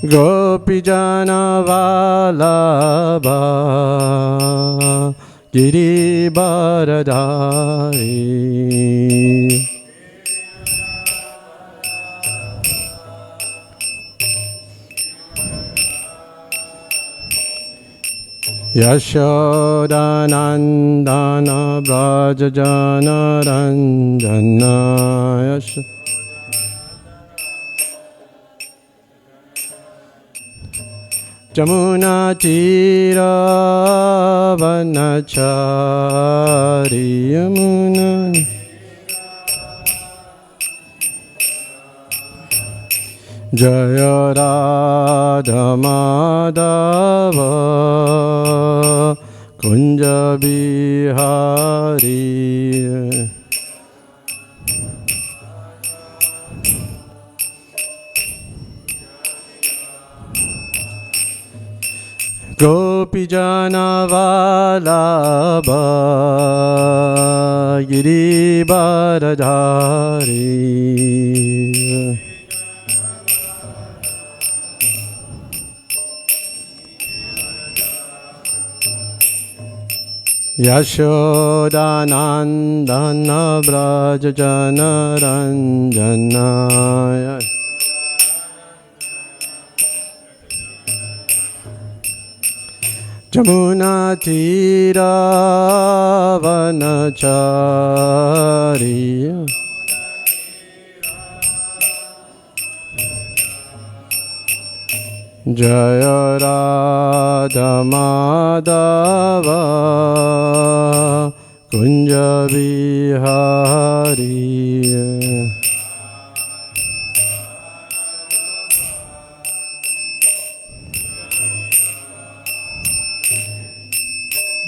Gopijana Vallabha Girivaradhari Yashodanandana Brajajana Ranjana Jamuna Tira Vanachari Yamuna Jaya Radha Madhava Kunja Bihari Gopijana Vallabha Girivaradhari Yashodanandana Brajajana Ranjana Jamuna Tira Vanachari Jaya Radha Madhava Kunja Bihari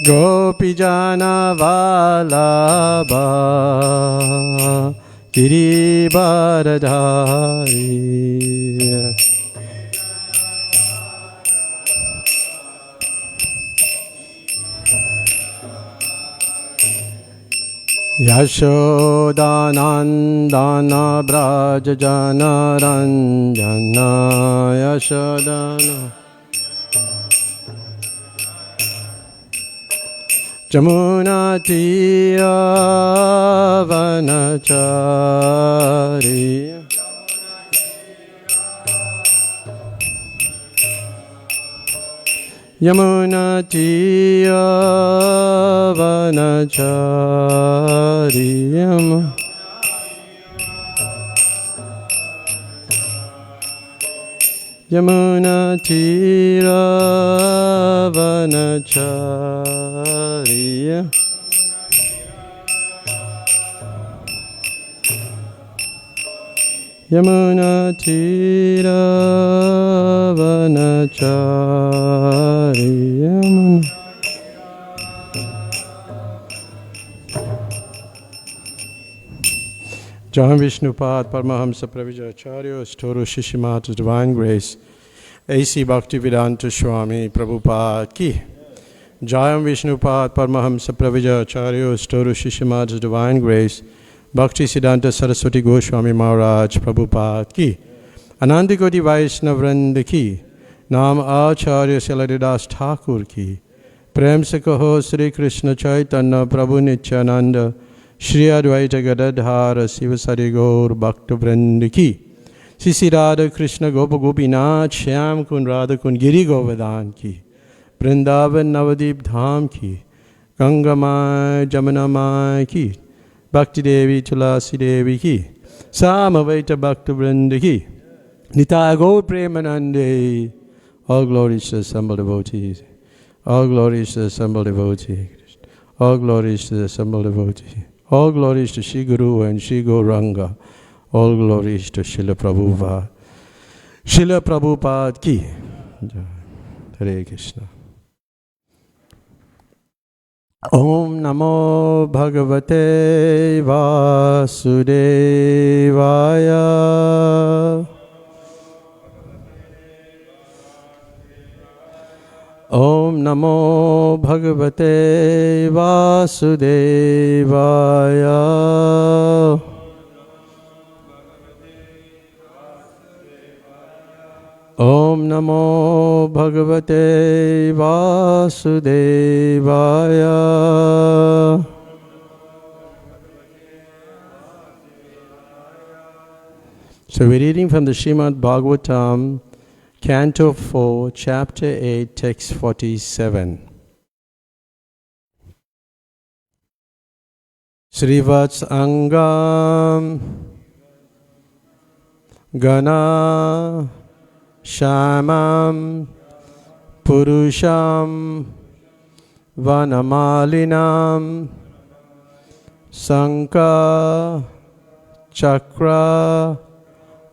Gopijana Vallabha Girivaradhari Yashodanandana Brajajana Ranjana Yashodana Jamuna Tira Vanachari Yamuna Tira Vanachari Yamuna Tira Vanachari Yamuna Tira Vanachari Yamuna Jai Vishnupad Paramahamsa Pravijacharya Storo Shishimata's Divine Grace A.C. Bhaktivedanta Swami Prabhupada Ki Jai Vishnupad Paramahamsa Pravijacharya Storo Shishimata's Divine Grace Bhakti Siddhanta Saraswati Goswami Maharaj Prabhupada Ki Anandikoti Vaishnavrinda Ki Nam Acharya Salaridas Thakur Ki Prem Se Kaho Sri Krishna Chaitanya Prabhu Nityananda Shri Advaita Gadadhara Sivasari Gaur Bhakta Vrinda Ki Sisi Radha Krishna Gopa Gopinath Shyam Kun Radha Kun Giri Govardhan Ki Vrindavan Navadip Dham Ki Ganga Mai Jamuna Mai Ki Bhakti Devi Tulasi Devi Ki Samavaita Bhakta Vrinda Ki Nitai Gaur Premanande. All glories to the assembled devotees. All glories to the assembled devotees. All glories to the assembled devotees. All glories to Shri Guru and Shri Gauranga. All glories to Srila Prabhupada. Srila Prabhupada Ki. Hare Krishna. Om Namo Bhagavate Vasudevaya. Om Namo Bhagavate Vasudevaya. Om Namo Bhagavate Vasudevaya. So we're reading from the Srimad Bhagavatam, Canto 4, Chapter 8, Text 47. Srivats Angam Gana Shamam Purusham Vanamalinam Sanka Chakra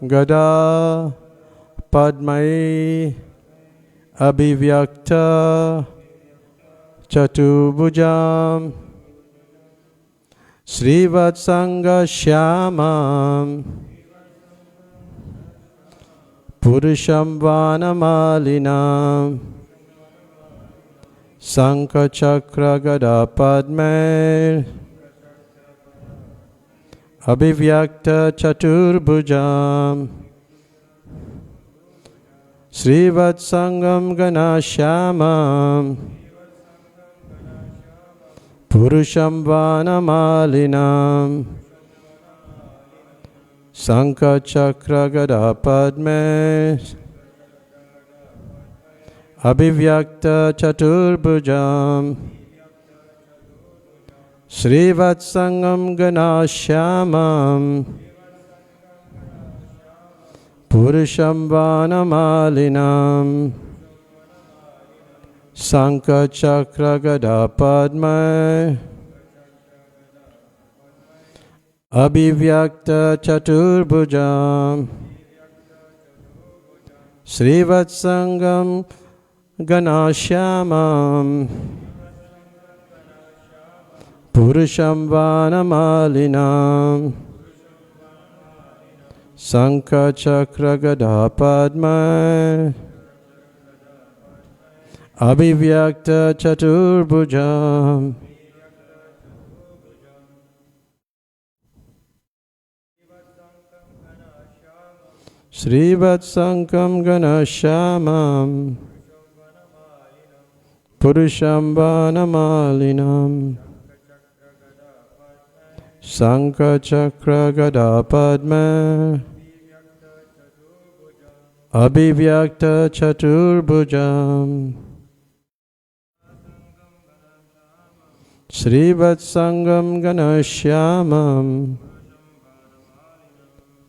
Gada Padmai Abhivyakta Chatubhujam Srivatsanga Shyamam Purusham Vanamalinam Sanka Chakra Gada Padmai Abhivyakta Chaturbhujam Srivatsangam Ganashyamam Purusham Vanamalinam Sanka Chakra Gada Padme Abhivyakta Chaturbhujam Srivatsangam Ganashyamam Purusham Vanamalinam Sanka Chakra Gada Padma Abhivyakta Chaturbhujam Srivatsangam Ganashyamam Purusham Vanamalinam Sanka Chakra Gada Padma Abhivyakta Chaturbhujam Srivatsankam Ganashyamam Purusham Vanamalinam Sanka Chakra Gada Padma Abhivyakta Chaturbhujam Srivatsangam Ganashyamam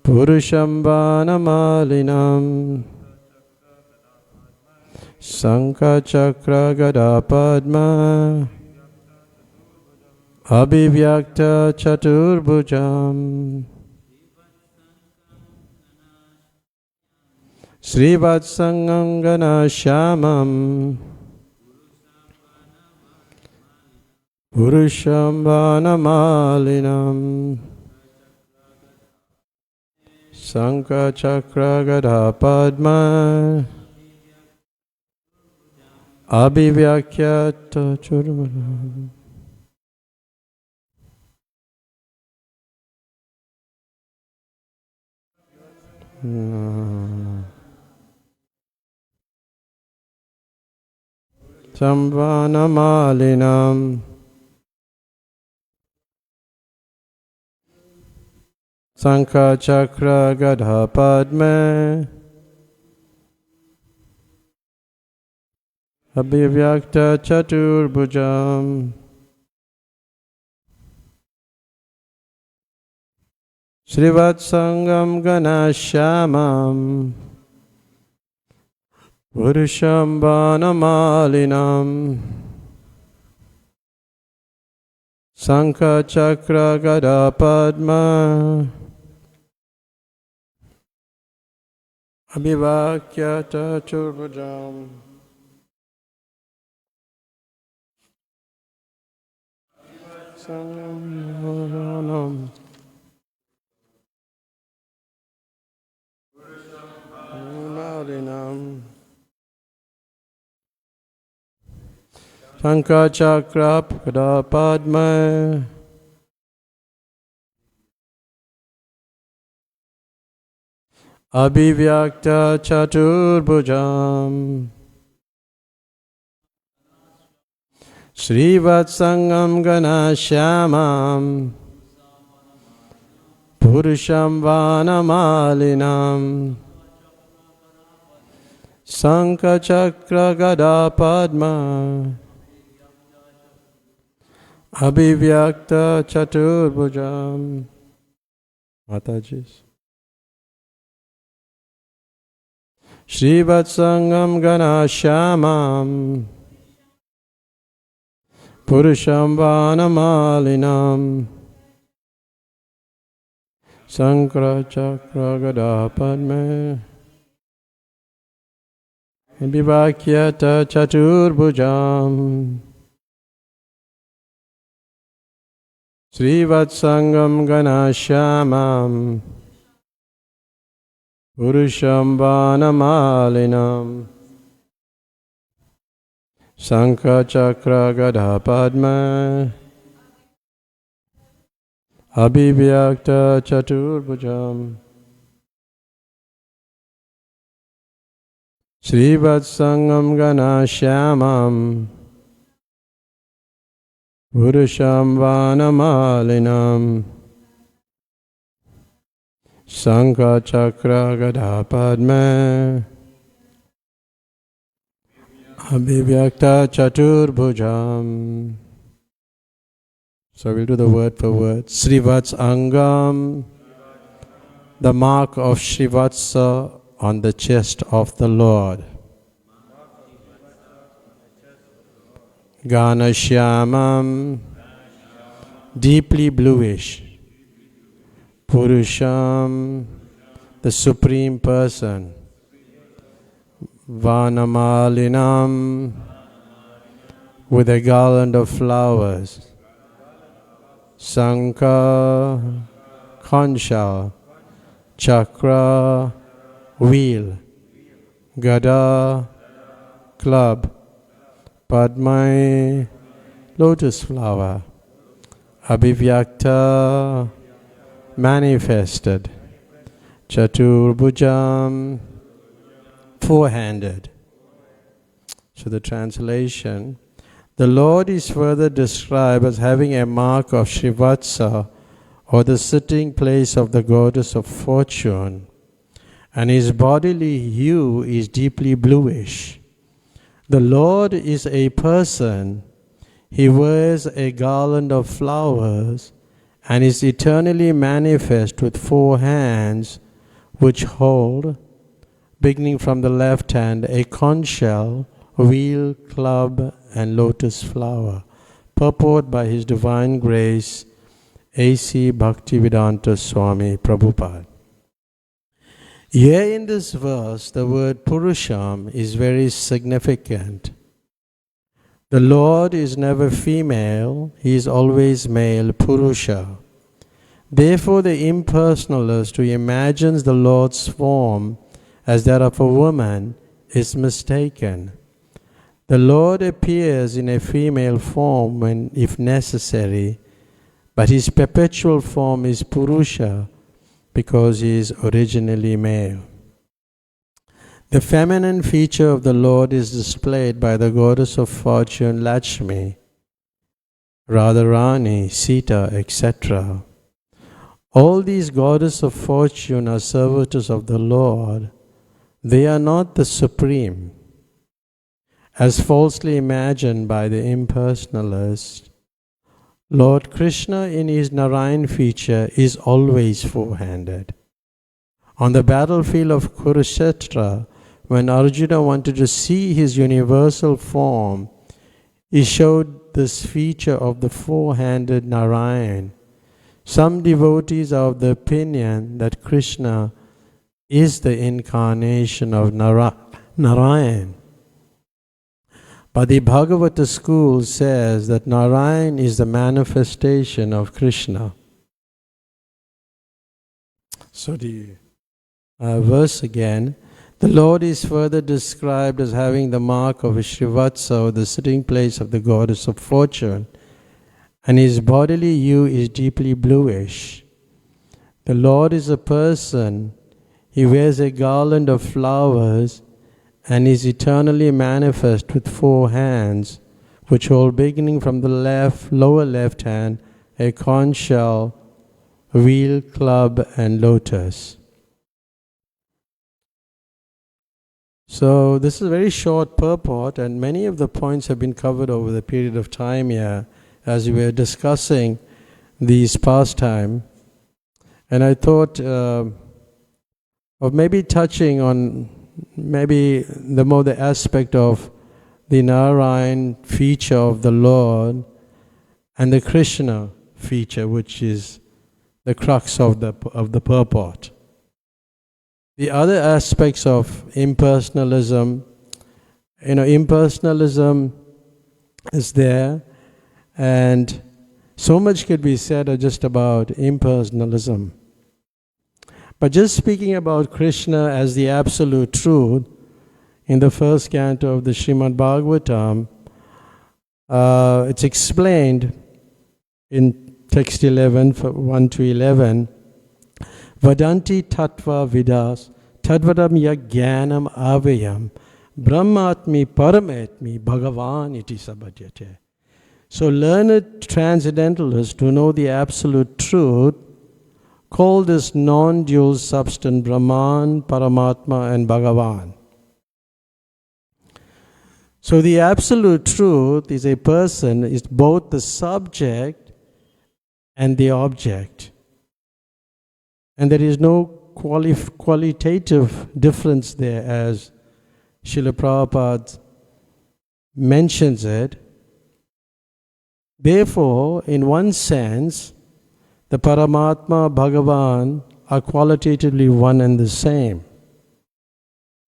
Purusham Vanamalinam Sanka Chakra Gada Padma Abhivyakta Chaturbhujam Srivatsangam Ganashyamam Purusham Vanamalinam Sanka Chakra Gada Padma Abhivyakta Chaturbhujam Samvanamalinam Sanka Chakra Gada Padma Abhivyakta Chaturbhujam Srivatsangam Ganashyamam Purusham Vanamalinam Sanka Chakra Gada Padma Abhivyakta Chaturbhujam Sangam Malinam Sanka Chakra Gada Padma Abhivyakta Chaturbhujam Srivatsangam Ganashyamam Purusham Vanamalinam Sankachakra Gada Padma Abhivyakta Chaturbhujam. Mataji's. Srivatsangam Ganashyamam Purusham Vanamalinam Sankara Chakra Gada Padme Abhivakyata Chaturbhujam Srivatsangam Ganashyamam Purusham Vanamalinam Sankha Chakra Gada Padma Abhivyakta Chaturbhujam Srivatsangam Ganashyamam Purusham Vanamalinam Sankha Chakra Gada Padma Abhivyakta Chaturbhujam. So we'll do the word for word. Srivatsangam, the mark of Srivatsa on the chest of the Lord. Ganashyamam, deeply bluish. Purusham, the Supreme Person. Vanamalinam, with a garland of flowers. Sankha, concha. Chakra, wheel. Gada, club. Padma, lotus flower. Abhivyakta, manifested. Chaturbhujam, four-handed. So the translation, the Lord is further described as having a mark of Srivatsa, or the sitting place of the goddess of fortune, and his bodily hue is deeply bluish. The Lord is a person. He wears a garland of flowers and is eternally manifest with four hands which hold, beginning from the left hand, a conch shell, wheel, club, and lotus flower. Purport by His Divine Grace, A.C. Bhaktivedanta Swami Prabhupada. Here in this verse, the word Purusham is very significant. The Lord is never female, He is always male, Purusha. Therefore, the impersonalist who imagines the Lord's form as that of a woman is mistaken. The Lord appears in a female form when, if necessary, but His perpetual form is Purusha because He is originally male. The feminine feature of the Lord is displayed by the goddess of fortune Lakshmi, Radharani, Sita, etc. All these goddesses of fortune are servitors of the Lord. They are not the supreme, as falsely imagined by the impersonalist. Lord Krishna in his Narayan feature is always four-handed. On the battlefield of Kurukshetra, when Arjuna wanted to see his universal form, he showed this feature of the four-handed Narayan. Some devotees are of the opinion that Krishna is the incarnation of Narayan. But the Bhagavata school says that Narayan is the manifestation of Krishna. So the verse again, the Lord is further described as having the mark of a Srivatsa, or the sitting place of the goddess of fortune, and his bodily hue is deeply bluish. The Lord is a person. He wears a garland of flowers and is eternally manifest with 4 hands, which hold, beginning from the lower left hand, a conch shell, wheel, club, and lotus. So this is a very short purport, and many of the points have been covered over the period of time here as we were discussing these pastime. And I thought of maybe touching on maybe the aspect of the Narayan feature of the Lord and the Krishna feature, which is the crux of the purport. The other aspects of impersonalism, impersonalism is there, and so much could be said just about impersonalism. But just speaking about Krishna as the absolute truth, in the first canto of the Srimad Bhagavatam, it's explained in text 11, 1 to 11, Vadanti tattva vidas tadvadam yagyanam avayam brahmatmi paramatmi bhagavan iti sabhadyate. So learned transcendentalists who know the absolute truth call this non-dual substance Brahman, Paramatma and Bhagavan. So the absolute truth is a person, is both the subject and the object. And there is no qualitative difference there, as Srila Prabhupada mentions it. Therefore, in one sense, the Paramatma, Bhagavan are qualitatively one and the same.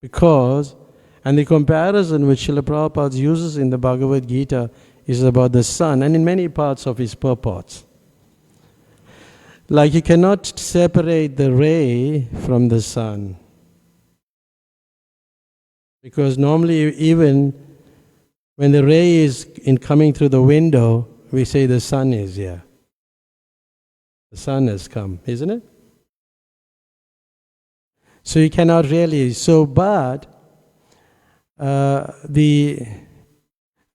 Because, and the comparison which Srila Prabhupada uses in the Bhagavad Gita is about the sun, and in many parts of his purports. Like you cannot separate the ray from the sun. Because normally even when the ray is coming through the window, we say the sun is here. The sun has come, isn't it? So you cannot really, but the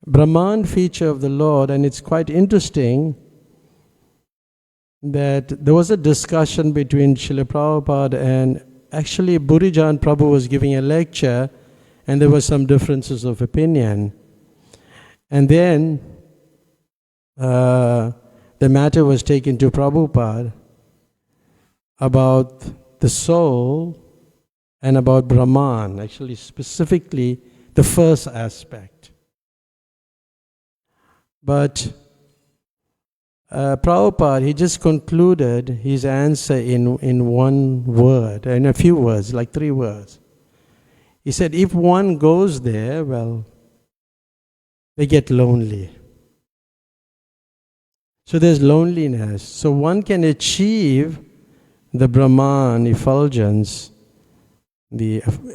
Brahman feature of the Lord, and it's quite interesting that there was a discussion between Srila Prabhupada and actually Burijan Prabhu was giving a lecture, and there were some differences of opinion. And then the matter was taken to Prabhupada about the soul and about Brahman, actually specifically the first aspect. But Prabhupada, he just concluded his answer in one word, in a few words, like 3 words. He said, if one goes there, well, they get lonely. So there's loneliness. So one can achieve the Brahman effulgence,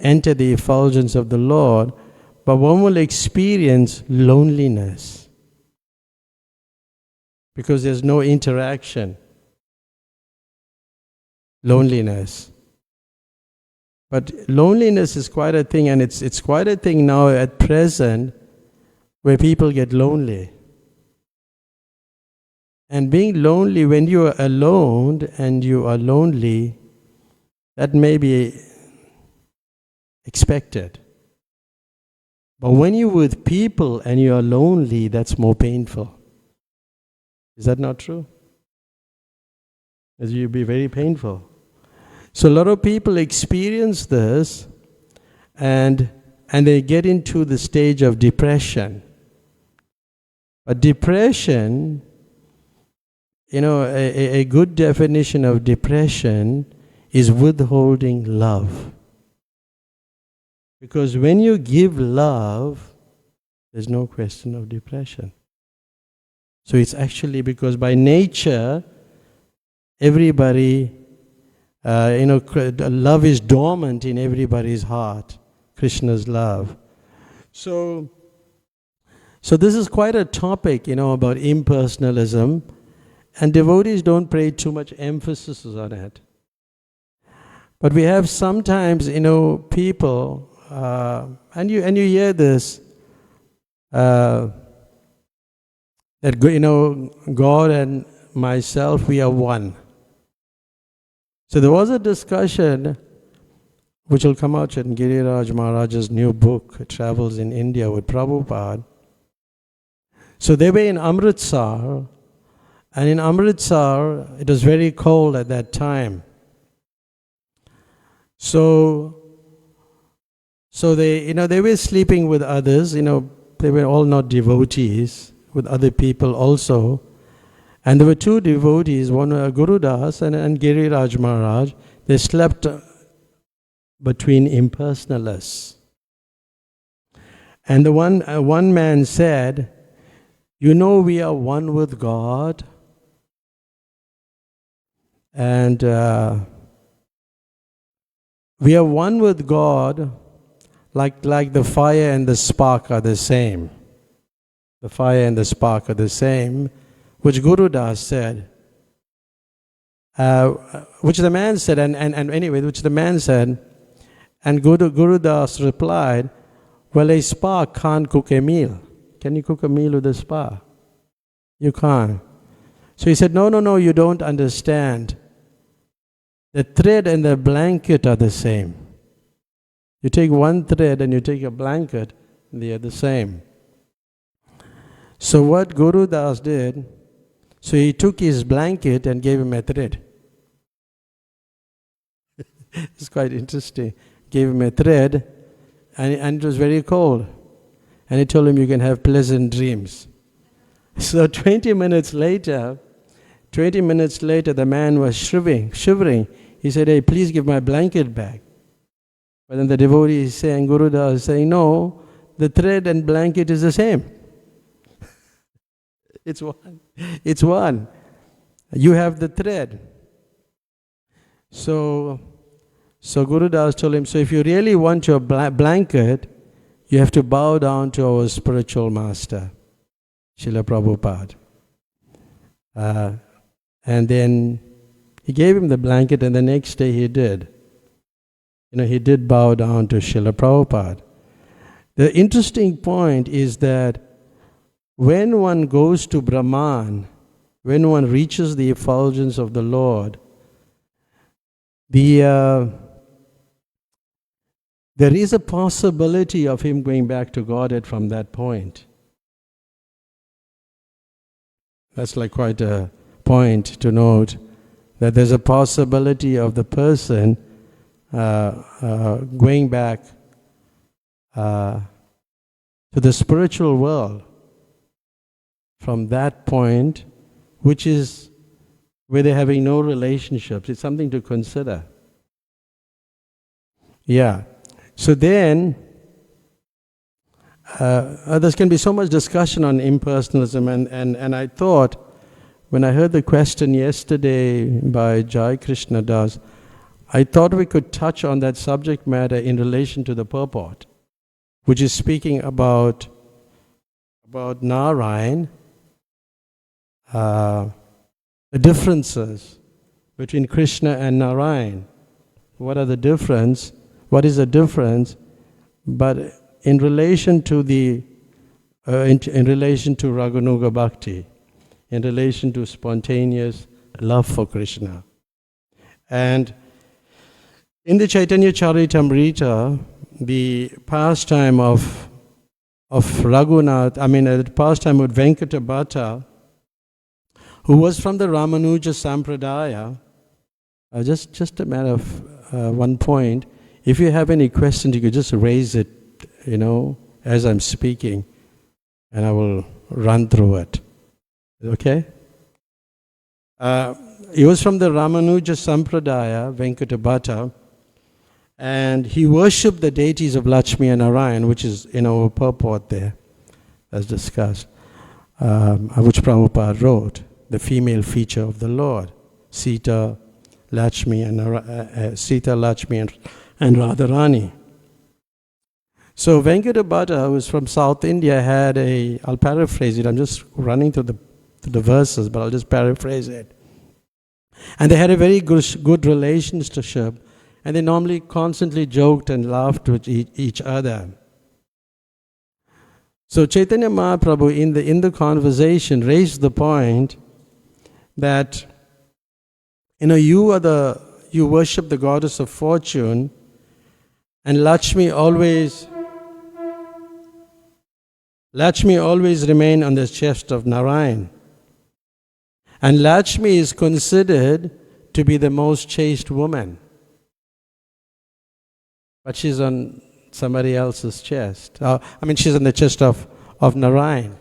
enter the effulgence of the Lord, but one will experience loneliness. Because there's no interaction. Loneliness. But loneliness is quite a thing, and it's quite a thing now at present where people get lonely. And being lonely, when you are alone and you are lonely, that may be expected. But when you're with people and you are lonely, that's more painful. Is that not true? It will be very painful. So a lot of people experience this and they get into the stage of depression. But depression, a good definition of depression is withholding love. Because when you give love, there's no question of depression. So it's actually because by nature, everybody, love is dormant in everybody's heart, Krishna's love. So this is quite a topic, about impersonalism, and devotees don't pay too much emphasis on it. But we have sometimes, people, and you hear this, that, God and myself, we are one. So there was a discussion which will come out in Giriraj Maharaj's new book, Travels in India with Prabhupada. So they were in Amritsar, and in Amritsar, it was very cold at that time. So they, they were sleeping with others, they were all not devotees, with other people also. And there were two devotees, one Guru Das and Giriraj Maharaj. They slept between impersonalists. And the one man said, we are one with God, and we are one with God like the fire and the spark are the same. The fire and the spark are the same, which Guru Das said. Which the man said, which the man said, and Guru Das replied, well, a spark can't cook a meal. Can you cook a meal with a spark? You can't. So he said, no, you don't understand. The thread and the blanket are the same. You take one thread and you take a blanket, they are the same. So what Guru Das did, so he took his blanket and gave him a thread. It's quite interesting. Gave him a thread, and it was very cold. And he told him, you can have pleasant dreams. So 20 minutes later, the man was shivering. He said, hey, please give my blanket back. But then the devotee is saying, Guru Das is saying, no, the thread and blanket is the same. It's one. You have the thread. So Guru Das told him, so if you really want your blanket, you have to bow down to our spiritual master, Srila Prabhupada. And then he gave him the blanket, and the next day he did. He did bow down to Srila Prabhupada. The interesting point is that when one goes to Brahman, when one reaches the effulgence of the Lord, there is a possibility of him going back to Godhead from that point. That's like quite a point to note, that there's a possibility of the person going back to the spiritual world from that point, which is where they're having no relationships. It's something to consider. Yeah. So then, there can be so much discussion on impersonalism, and I thought, when I heard the question yesterday by Jai Krishna Das, I thought we could touch on that subject matter in relation to the purport, which is speaking about Narayan, the differences between Krishna and Narayan. What is the difference? But in relation to in relation to Raghunath Bhakti, in relation to spontaneous love for Krishna. And in the Chaitanya Charitamrita, the pastime of Raghunath, the pastime with Venkata Bhatta, who was from the Ramanuja Sampradaya, just a matter of one point. If you have any questions, you could just raise it, as I'm speaking, and I will run through it. Okay? He was from the Ramanuja Sampradaya, Venkata Bhatta, and he worshipped the deities of Lakshmi and Narayan, which is in our purport there, as discussed, which Prabhupada wrote, the female feature of the Lord, Sita, Lakshmi, and Radharani. So Venkata Bhatta, who was from South India, had I'll paraphrase it, I'm just running through the verses, but I'll just paraphrase it. And they had a very good relationship, And they normally constantly joked and laughed with each other. So Chaitanya Mahaprabhu in the conversation raised the point that, you worship the goddess of fortune, and Lakshmi always remain on the chest of Narayan. And Lakshmi is considered to be the most chaste woman. But she's on somebody else's chest. She's on the chest of Narayan.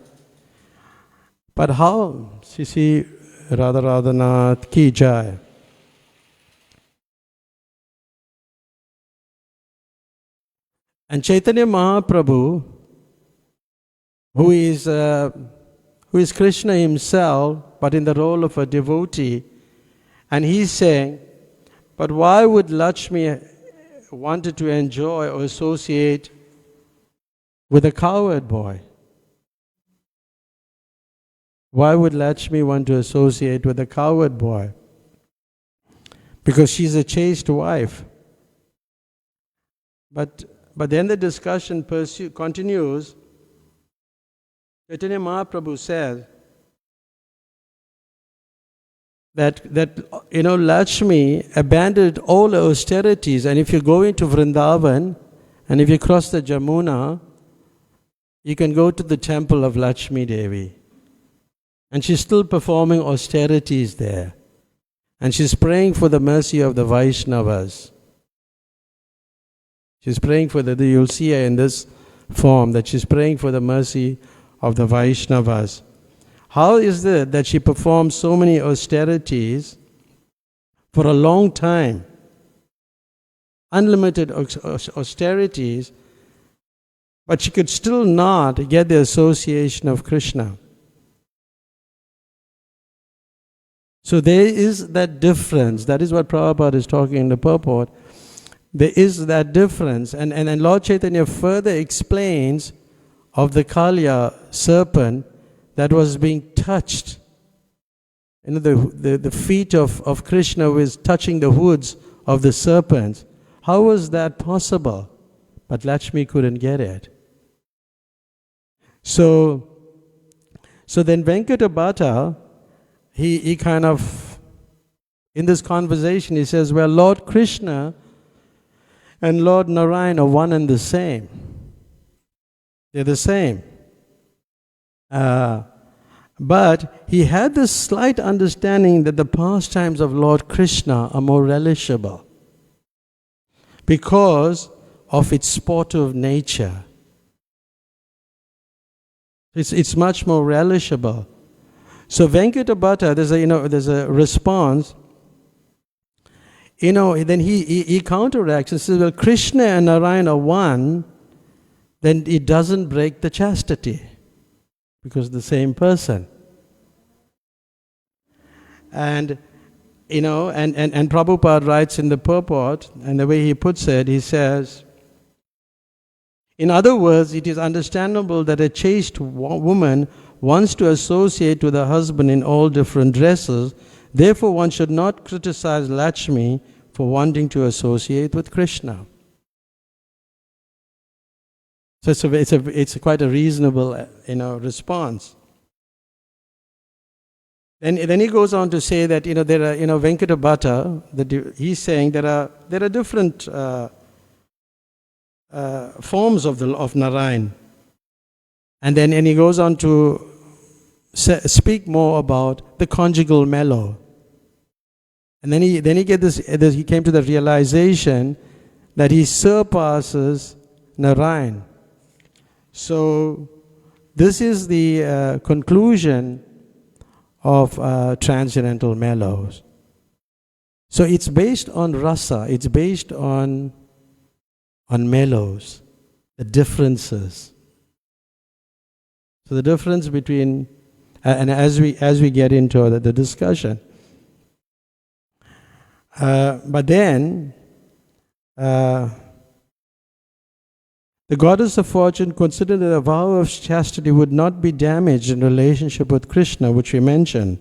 But how? Sisi Raghunath ki jai. And Chaitanya Mahaprabhu, who is Krishna himself, but in the role of a devotee, and he's saying, but why would Lakshmi wanted to enjoy or associate with a cowherd boy? Why would Lakshmi want to associate with a cowherd boy? Because she's a chaste wife. But then the discussion continues. Chaitanya Mahaprabhu says that Lakshmi abandoned all the austerities, and if you go into Vrindavan and if you cross the Jamuna, you can go to the temple of Lakshmi Devi, and she's still performing austerities there, and she's praying for the mercy of the Vaishnavas. She's praying for you'll see her in this form, that she's praying for the mercy of the Vaishnavas. How is it that she performs so many austerities for a long time? Unlimited austerities, but she could still not get the association of Krishna. So there is that difference. That is what Prabhupada is talking in the purport. There is that difference. And Lord Chaitanya further explains of the Kalya serpent that was being touched. The feet of Krishna was touching the hoods of the serpents. How was that possible? But Lakshmi couldn't get it. So then Venkata Bhatta, he kind of, in this conversation, he says, well, Lord Krishna and Lord Narayan are one and the same. They're the same. But he had this slight understanding that the pastimes of Lord Krishna are more relishable because of its sportive nature. It's much more relishable. So Venkata Bhatta, there's a response. Then he counteracts and says, well, Krishna and Narayan are one, then it doesn't break the chastity because the same person. And Prabhupada writes in the purport, and the way he puts it, he says, in other words, it is understandable that a chaste woman wants to associate with her husband in all different dresses. Therefore, one should not criticize Lakshmi for wanting to associate with Krishna. So it's quite a reasonable, response. Then he goes on to say that there are Venkata Bhatta, he's saying there are different forms of Narayan, and he goes on to speak more about the conjugal mellow, and then he came to the realization that he surpasses Narayan. So this is the conclusion of transcendental mellows. So it's based on rasa, it's based on mellows, the differences. So the difference between, and as we get into the discussion, but then the goddess of fortune considered that a vow of chastity would not be damaged in relationship with Krishna, which we mentioned.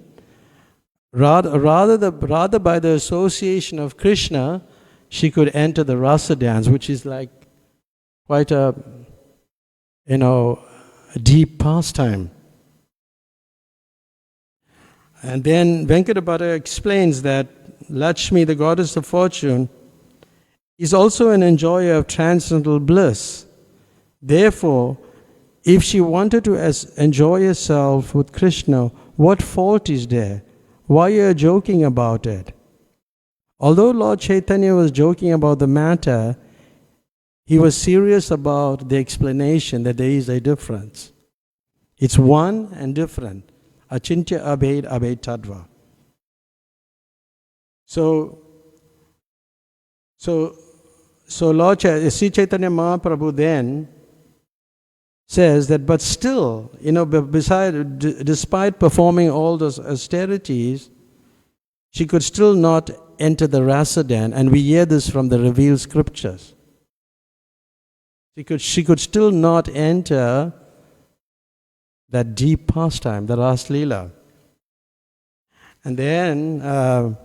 Rather by the association of Krishna, she could enter the rasa dance, which is like quite a, a deep pastime. And then Venkata explains that Lakshmi, the goddess of fortune, is also an enjoyer of transcendental bliss. Therefore, if she wanted to enjoy herself with Krishna, what fault is there? Why are you joking about it? Although Lord Chaitanya was joking about the matter, he was serious about the explanation that there is a difference. It's one and different. Achintya abhed abhed tadva. So Lord Sri Chaitanya Mahaprabhu then says that, but still, despite performing all those austerities, she could still not enter the rasa dance, and we hear this from the revealed scriptures. She could still not enter that deep pastime, the Ras Leela. And then,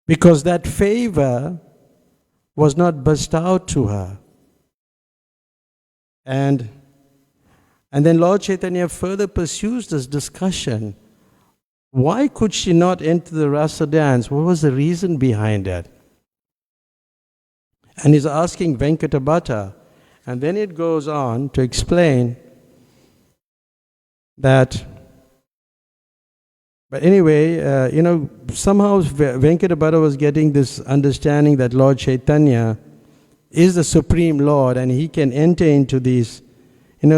because that favor was not bestowed to her. And then Lord Chaitanya further pursues this discussion. Why could she not enter the rasa dance? What was the reason behind that? And he's asking Venkata Bhatta. And then it goes on to explain that, but anyway, somehow Venkata Bhatta was getting this understanding that Lord Chaitanya is the Supreme Lord and he can enter into these, and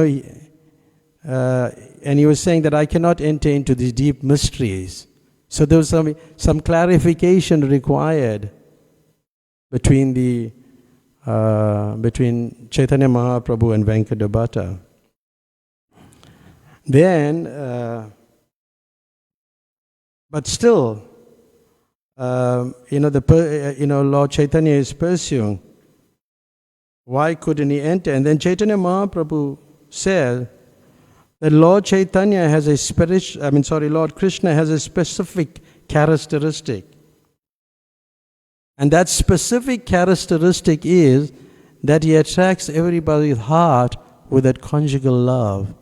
he was saying that I cannot enter into these deep mysteries. So there was some clarification required between between Chaitanya Mahaprabhu and Venkata Bhatta. Then, but still, Lord Chaitanya is pursuing. Why couldn't he enter? And then Chaitanya Mahaprabhu said that Lord Chaitanya has Lord Krishna has a specific characteristic. And that specific characteristic is that he attracts everybody's heart with that conjugal love.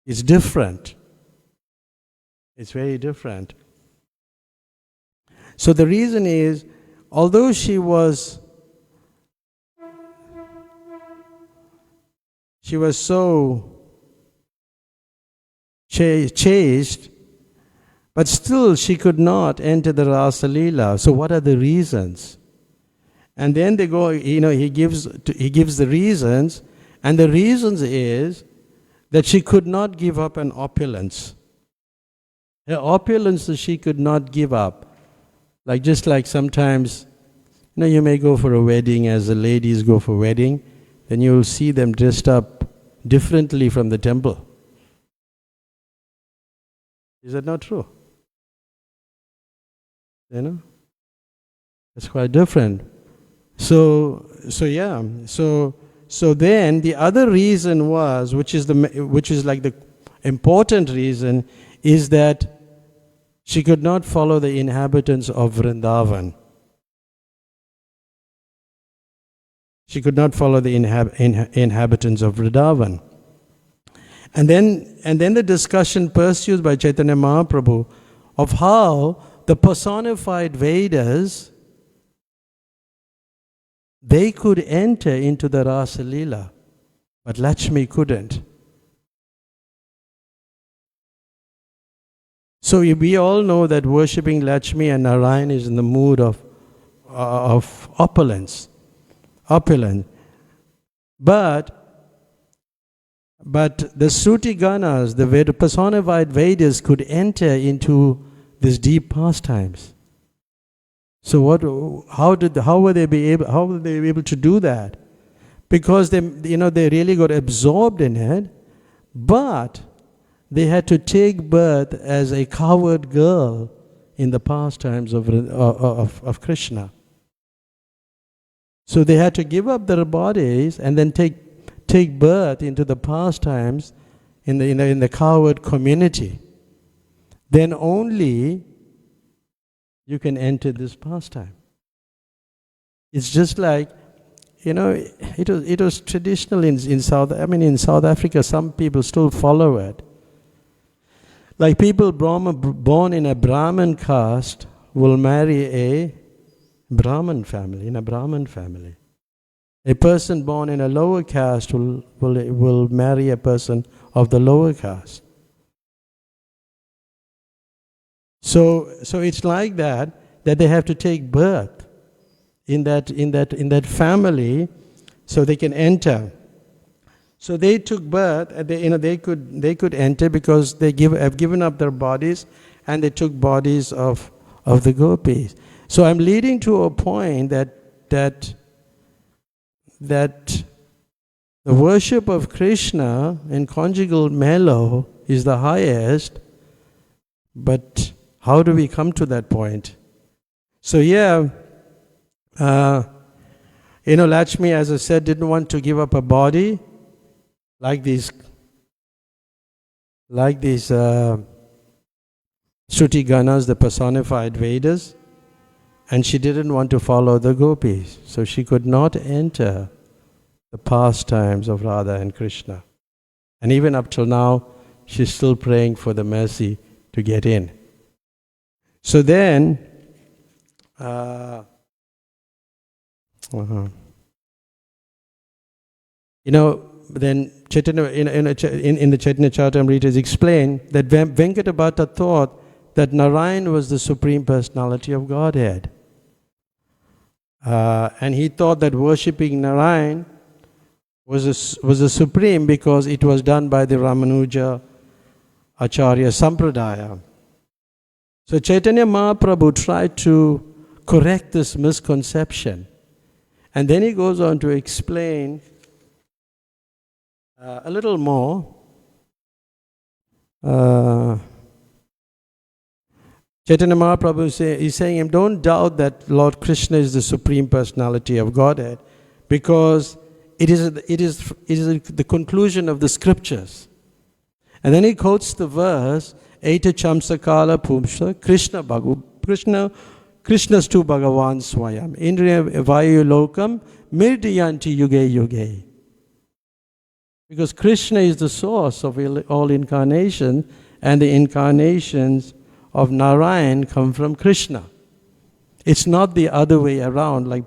It's different. It's very different. So the reason is, although she was so chaste, but still she could not enter the Rasa Leela. So what are the reasons? And then they go, he gives the reasons, and the reasons is that she could not give up an opulence. Her opulence she could not give up. Just like sometimes, you may go for a wedding, as the ladies go for a wedding, then you'll see them dressed up differently from the temple. Is that not true? It's quite different. So then the other reason was, which is like the important reason, is that she could not follow the inhabitants of Vrindavan. She could not follow the inhabitants of Vrindavan. And then the discussion pursues by Chaitanya Mahaprabhu of how the personified Vedas, they could enter into the Rasa Leela, but Lakshmi couldn't. So we all know that worshipping Lakshmi and Narayan is in the mood of opulence. But the Sruti Ganas, the personified Vedas, could enter into these deep pastimes. So how were they able to do that? Because they really got absorbed in it, but they had to take birth as a coward girl in the pastimes of Krishna. So they had to give up their bodies and then take birth into the pastimes in the coward community. Then only you can enter this pastime. It's just like, it was traditional in South Africa. Some people still follow it. Like people born in a Brahmin caste will marry a Brahmin family, in a Brahmin family. A person born in a lower caste will marry a person of the lower caste. So it's like that they have to take birth in that family so they can enter. So they took birth, and they could enter because they have given up their bodies, and they took bodies of the gopis. So I'm leading to a point that the worship of Krishna in conjugal mellow is the highest, but how do we come to that point? So Lakshmi, as I said, didn't want to give up a body like these Shruti Ganas, the personified Vedas. And she didn't want to follow the gopis, so she could not enter the pastimes of Radha and Krishna. And even up till now, she's still praying for the mercy to get in. So then, then Chaitanya, in the Chaitanya Charitamrita is explained that Venkata Bhatta thought that Narayan was the Supreme Personality of Godhead. And he thought that worshipping Narayan was a supreme because it was done by the Ramanuja Acharya Sampradaya. So Chaitanya Mahaprabhu tried to correct this misconception. And then he goes on to explain a little more. Chaitanya Mahaprabhu is saying, don't doubt that Lord Krishna is the Supreme Personality of Godhead, because it is the conclusion of the scriptures. And then he quotes the verse, Eta Chamsakala Pumsha Krishna Krishnastu Bhagavan Swayam Indriya Vayu Lokam Mirdiyanti Yuge Yuge. Because Krishna is the source of all incarnation, and the incarnations of Narayan come from Krishna. It's not the other way around, like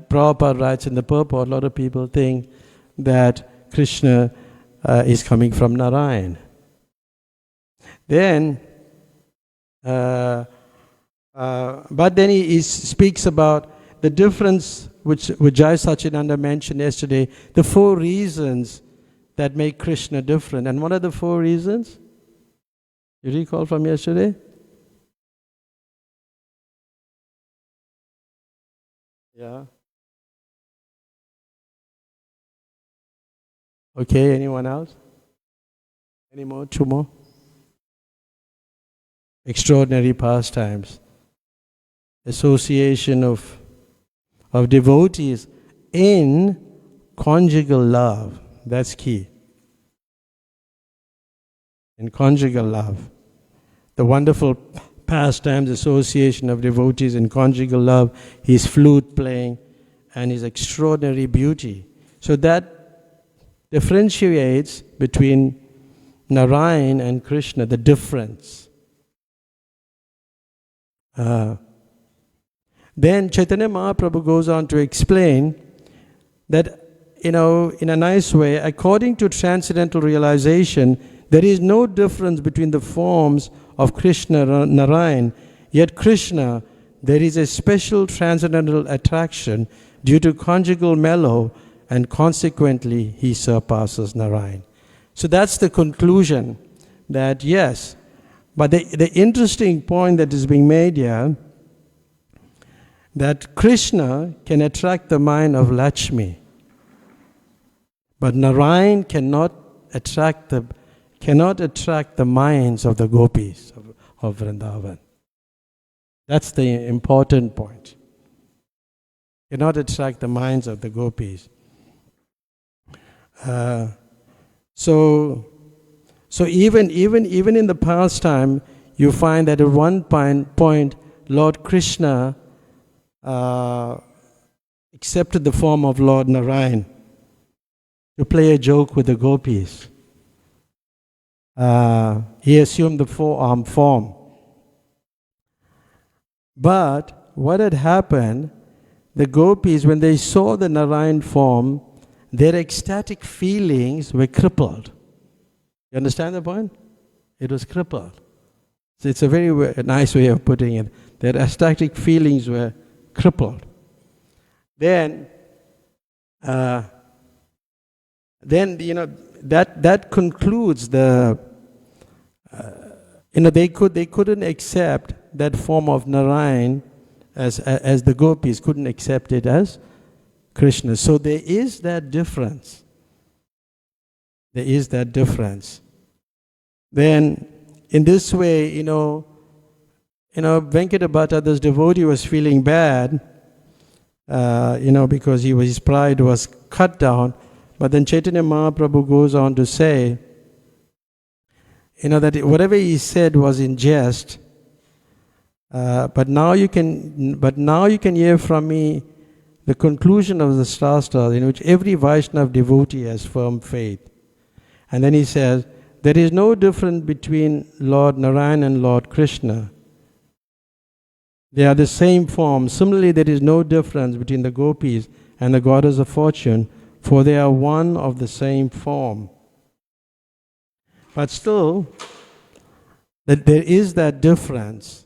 Prabhupada writes in the purport. A lot of people think that Krishna is coming from Narayan. Then, but then he speaks about the difference which Jai Sachinanda mentioned yesterday, the 4 reasons that make Krishna different. And what are the 4 reasons? You recall from yesterday? Yeah. Okay, anyone else? Any more? 2 more? Extraordinary pastimes. Association of devotees in conjugal love. That's key. In conjugal love. The wonderful pastimes, association of devotees in conjugal love, his flute playing, and his extraordinary beauty. So that differentiates between Narayan and Krishna, the difference. Then Chaitanya Mahaprabhu goes on to explain that, in a nice way, according to transcendental realization, there is no difference between the forms of Krishna and Narayan, yet Krishna, there is a special transcendental attraction due to conjugal mellow, and consequently he surpasses Narayan. So that's the conclusion, that yes, but the interesting point that is being made here, that Krishna can attract the mind of Lakshmi, but Narayan cannot attract the minds of the gopis of Vrindavan. That's the important point. Cannot attract the minds of the gopis. So even in the pastime, you find that at one point Lord Krishna accepted the form of Lord Narayan to play a joke with the gopis. He assumed the four-arm form. But what had happened, the gopis, when they saw the Narayan form, their ecstatic feelings were crippled. You understand the point? It was crippled. So it's a very nice way of putting it. Their ecstatic feelings were crippled. Then that concludes the. They couldn't accept that form of Narayan as the gopis couldn't accept it as Krishna. So there is that difference. There is that difference. Then, in this way, Venkata Bhatta, this devotee, was feeling bad, because his pride was cut down. But then Chaitanya Mahaprabhu goes on to say, that whatever he said was in jest. But now you can hear from me the conclusion of the Shastra, in which every Vaishnava devotee has firm faith. And then he says, there is no difference between Lord Narayan and Lord Krishna. They are the same form. Similarly, there is no difference between the gopis and the goddess of fortune, for they are one of the same form. But still, that there is that difference.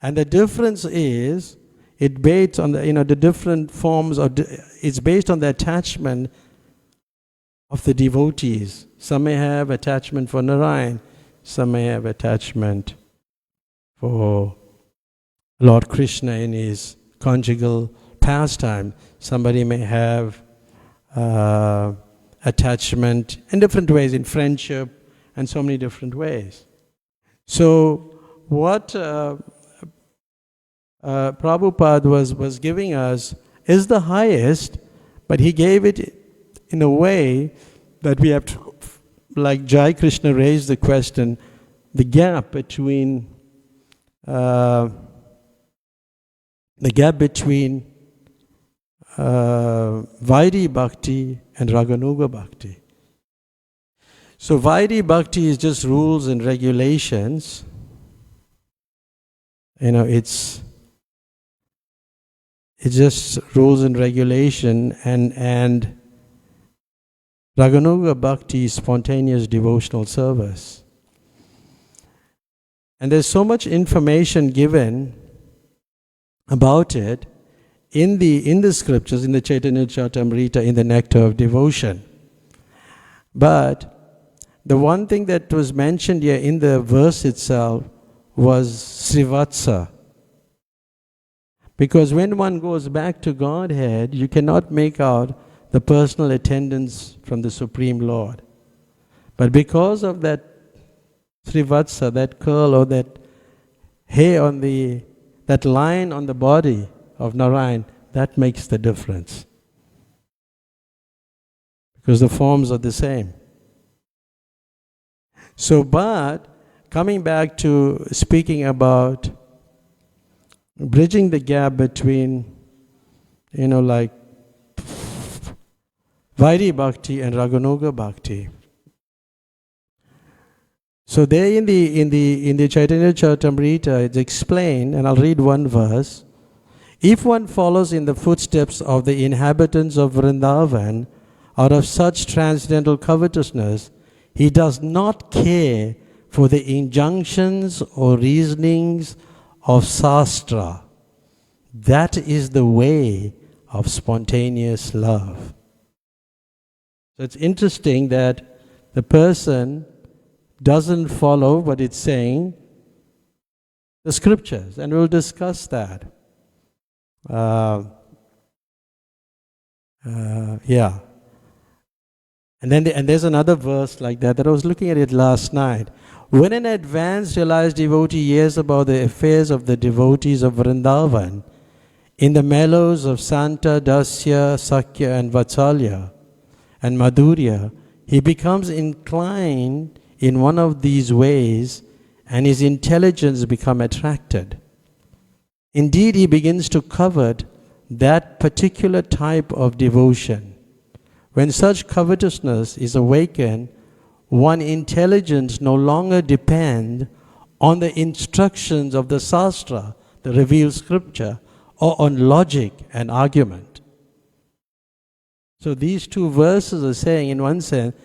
And the difference is, it based on the different forms of, it's based on the attachment of the devotees. Some may have attachment for Narayan, some may have attachment for Lord Krishna in his conjugal pastime. Somebody may have attachment in different ways, in friendship, and so many different ways. So what Prabhupada was giving us is the highest, but he gave it in a way that we have to, like Jai Krishna raised the question, the gap between Vaidhi Bhakti and Raganuga Bhakti. So Vaidhi Bhakti is just rules and regulations. It's just rules and regulation, and Raganuga Bhakti is spontaneous devotional service. And there's so much information given about it in the scriptures, in the Chaitanya Charitamrita, in the Nectar of Devotion. But the one thing that was mentioned here in the verse itself was Srivatsa. Because when one goes back to Godhead, you cannot make out the personal attendance from the Supreme Lord. But because of that Srivatsa, that curl or that hair that line on the body of Narayan, that makes the difference. Because the forms are the same. So, but coming back to speaking about bridging the gap between, like Vaidhi Bhakti and Raganuga Bhakti. So there in the Chaitanya Charitamrita, it's explained, and I'll read one verse. If one follows in the footsteps of the inhabitants of Vrindavan, out of such transcendental covetousness, he does not care for the injunctions or reasonings of Shastra. That is the way of spontaneous love. So it's interesting that the person doesn't follow what it's saying, the scriptures, and we'll discuss that. And there's another verse like that I was looking at it last night. When an advanced realized devotee hears about the affairs of the devotees of Vrindavan in the mellows of Santa, Dasya, Sakya and Vatsalya and Madhurya, he becomes inclined in one of these ways and his intelligence becomes attracted. Indeed, he begins to covet that particular type of devotion. When such covetousness is awakened, one's intelligence no longer depends on the instructions of the Shastra, the revealed scripture, or on logic and argument. So these two verses are saying, in one sense,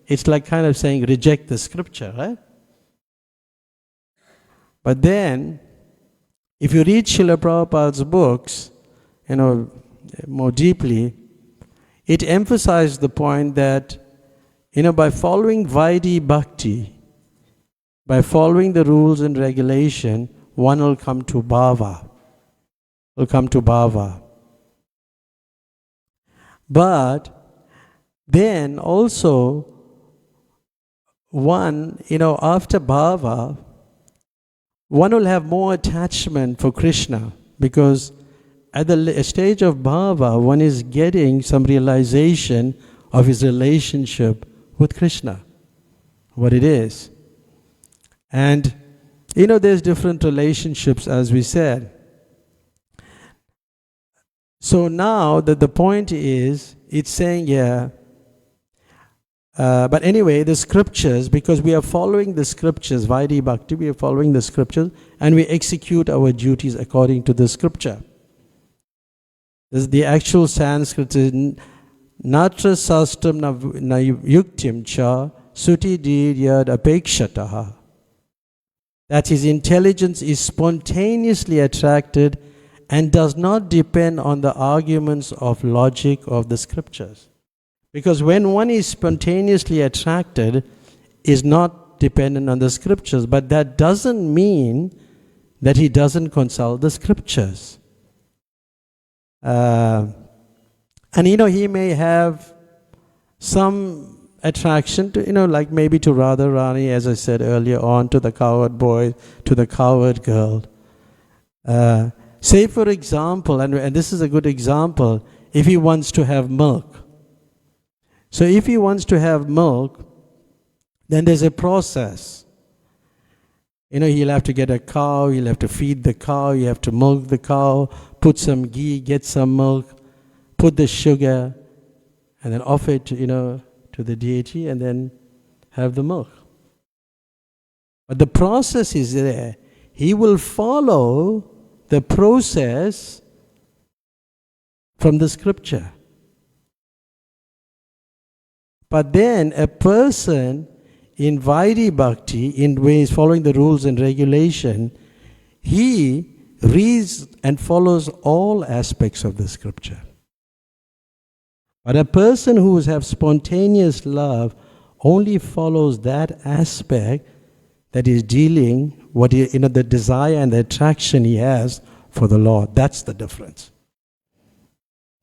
it's like kind of saying reject the scripture, right? But then, if you read Srila Prabhupada's books, more deeply, it emphasized the point that, by following Vaidhi Bhakti, by following the rules and regulation, one will come to bhava. But then also, one, after bhava, one will have more attachment for Krishna, because at the stage of bhava, one is getting some realization of his relationship with Krishna, what it is. And, there's different relationships, as we said. So now that the point is, it's saying, but anyway, the scriptures, because we are following the scriptures, Vaidhi Bhakti, we are following the scriptures, and we execute our duties according to the scripture. The actual Sanskrit is Natra Sastram na yuktim cha suti diryad apekshataha. That his intelligence is spontaneously attracted and does not depend on the arguments of logic of the scriptures. Because when one is spontaneously attracted, is not dependent on the scriptures, but that doesn't mean that he doesn't consult the scriptures. And he may have some attraction to, like maybe to Radharani, as I said earlier on, to the cowherd boy, to the cowherd girl. Say for example, and this is a good example, if he wants to have milk. So if he wants to have milk, then there's a process. He'll have to get a cow, he'll have to feed the cow, you have to milk the cow, put some ghee, get some milk, put the sugar, and then offer it to the deity, and then have the milk. But the process is there. He will follow the process from the scripture. But then a person in Vaidhi Bhakti, in ways following the rules and regulation, he reads and follows all aspects of the scripture. But a person who has spontaneous love only follows that aspect that is dealing the desire and the attraction he has for the Lord. That's the difference.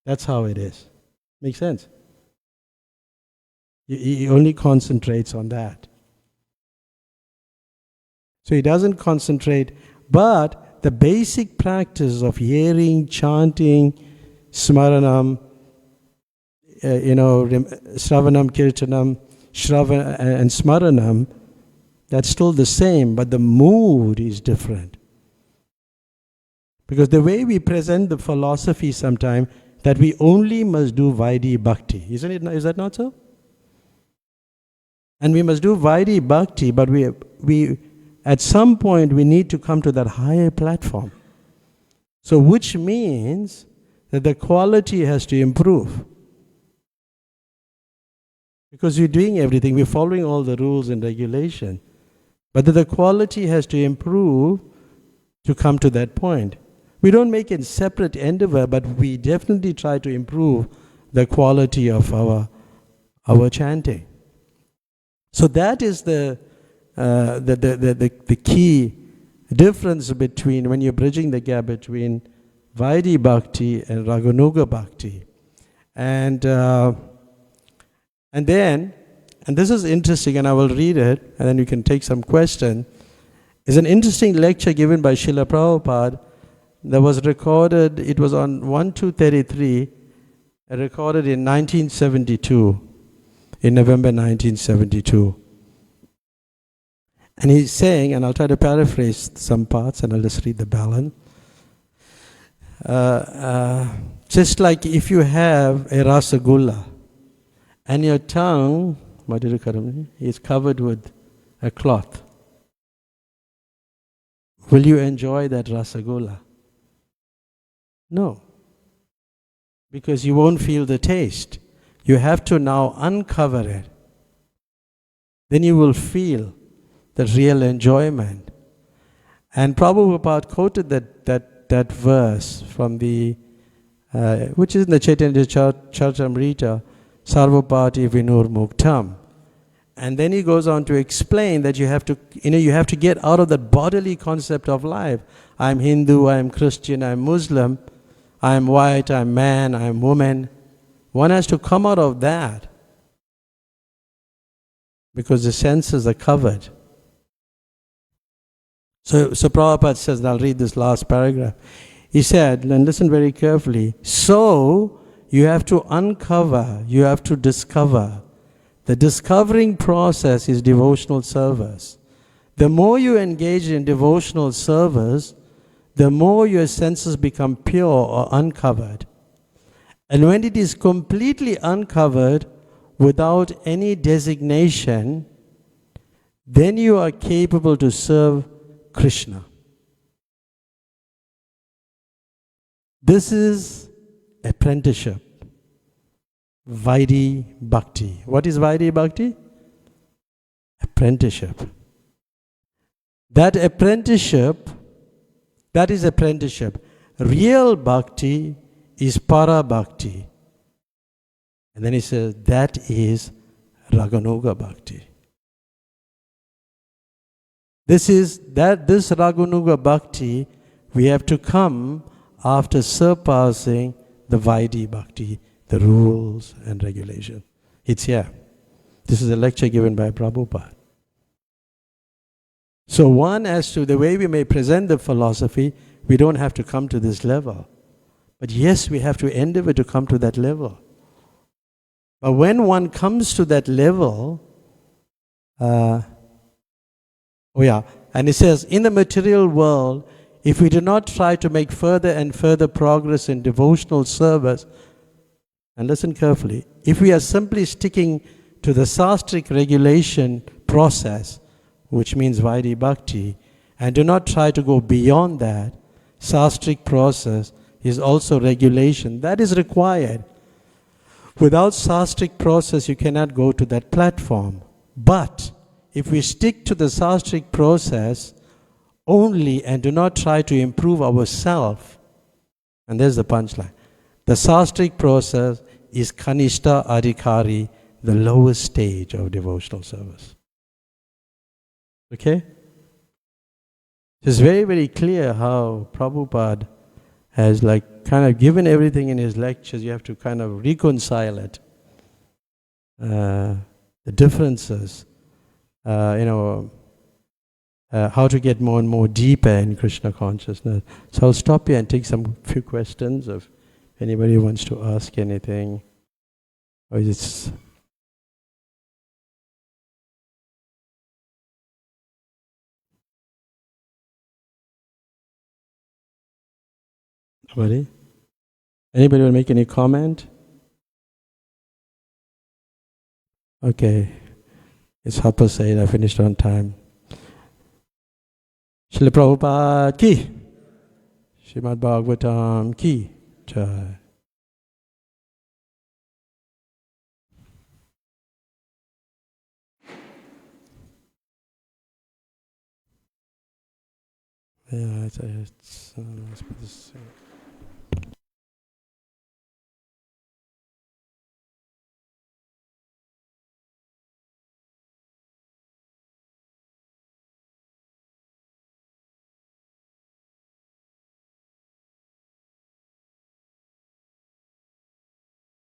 That's how it is. Make sense? He only concentrates on that. So he doesn't concentrate, but the basic practice of hearing, chanting, smaranam, Shravanam, Kirtanam, and Smaranam, that's still the same, but the mood is different. Because the way we present the philosophy sometimes, that we only must do Vaidhi Bhakti. Is that not so? And we must do Vaidhi Bhakti, but we at some point we need to come to that higher platform. So which means that the quality has to improve. Because we're doing everything, we're following all the rules and regulation. But the quality has to improve to come to that point. We don't make a separate endeavor, but we definitely try to improve the quality of our chanting. So that is the key difference between, when you're bridging the gap between Vaidhi Bhakti and Raghunath Bhakti. And this is interesting, and I will read it, and then you can take some question. It's an interesting lecture given by Srila Prabhupada that was recorded, it was on 1/2/33, recorded in 1972, in November 1972. And he's saying, and I'll try to paraphrase some parts, and I'll just read the balance. Just like if you have a rasagulla and your tongue, Madhurikaram, is covered with a cloth, will you enjoy that rasagulla? No, because you won't feel the taste. You have to now uncover it. Then you will feel the real enjoyment. And Prabhupada quoted that verse from the, which is in the Chaitanya Charitamrita, Sarvapati Vinur Muktam. And then he goes on to explain that you have to get out of that bodily concept of life. I'm Hindu, I'm Christian, I'm Muslim, I'm white, I'm man, I'm woman. One has to come out of that because the senses are covered. So Prabhupada says, and I'll read this last paragraph. He said, and listen very carefully, so you have to uncover, you have to discover. The discovering process is devotional service. The more you engage in devotional service, the more your senses become pure or uncovered. And when it is completely uncovered without any designation, then you are capable to serve Krishna. This is apprenticeship. Vaidhi Bhakti. What is Vaidhi Bhakti? Apprenticeship. That is apprenticeship. Real Bhakti is Para Bhakti. And then he says, that is Raghunath Bhakti. This Raghunath Bhakti, we have to come after surpassing the Vaidhi Bhakti, the rules and regulation. It's here. This is a lecture given by Prabhupada. So one, as to the way we may present the philosophy, we don't have to come to this level. But yes, we have to endeavor to come to that level. But when one comes to that level, and it says, in the material world, if we do not try to make further and further progress in devotional service, and listen carefully, if we are simply sticking to the sastric regulation process, which means Vaidhi Bhakti, and do not try to go beyond that, sastric process is also regulation. That is required. Without sastric process, you cannot go to that platform. But if we stick to the sastric process only and do not try to improve ourselves, and there's the punchline, the sastric process is Kanishta Adhikari, the lowest stage of devotional service. Okay? It's very, very clear how Prabhupada has kind of given everything in his lectures. You have to kind of reconcile it. The differences, how to get more and more deeper in Krishna consciousness. So I'll stop here and take some few questions if anybody wants to ask anything. Or is it... Nobody? Anybody will make any comment? Okay. It's 8:30. I finished on time. Srila Prabhupada ki. Srimad Bhagavatam ki. Jai. Yeah, let's put this.